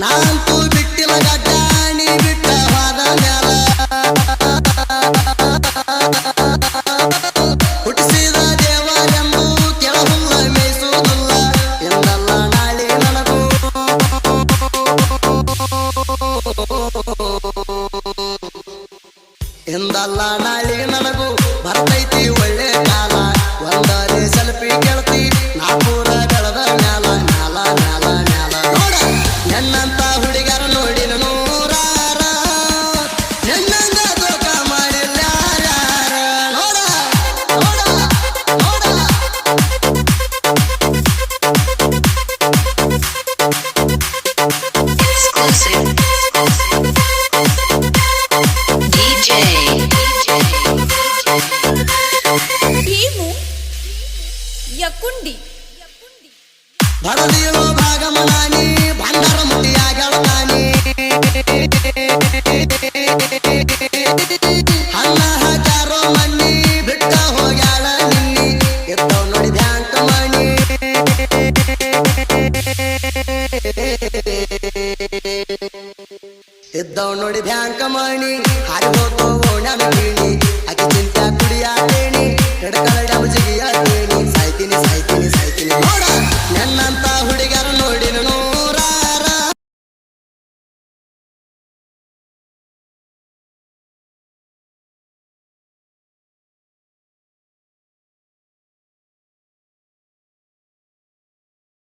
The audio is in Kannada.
ನಾನಂತೂ ಬಿಟ್ಟಿಲ್ಲ ಗಡ್ಡ ನೀ ಬಿಟ್ಟ ಹೋದ ಮ್ಯಾಲ ಹುಟ್ಟಿಸಿದ ದೇವರೆಂದು ಕೆಳಹುಲ್ಲ ಮೇಯಿಸುವುದಿಲ್ಲ ಎಂದಲ್ಲ ನಾಳೆ ನನಗೂ ಎಂದಲ್ಲ ನಾಳೆ ನನಗೂ ಬರ್ತೈತಿ ಒಳ್ಳೆ ಕಾಲ ಒಂದರೆ ಸೆಲ್ಫಿ ಗೆಳತಿ ನಾ ಪೂರ ಬೆಳೆದ ಮ್ಯಾಲ ಮ್ಯಾಲ ಮ್ಯಾಲ ಮ್ಯಾಲ ನೋಡ ನನ್ನಂತ ಹುಡುಗರ ನೋಡಿನ ನೂರಾರ ನನ್ನಂಗ ದೋಖ ಮಾಡಿಲ್ಲ ಯಾರ್ಯಾರ ನೋಡ ನೋಡ ನೋಡ ಭೀಮು ಯಕುಂಡಿ ಬಡದಿರೋ ಭಾಗಮನಾನಿ ಭಂಡಾರ ಮುಟ್ಟಿಯಾಗಳಾನಿ ಅನ್ನ ಹಾಕಾರೋ ಮಣ್ಣಿ ಬಿಟ್ಟ ಹೋಗ್ಯಾಳ ನಿನ್ನಿ ಎತ್ತವ್ ನೋಡಿ ಬ್ಯಾಂಕ್ ಮಣಿ ಇದ್ದವ್ ನೋಡಿ ಬ್ಯಾಂಕ್ ಮಣಿ ಹಾರಿ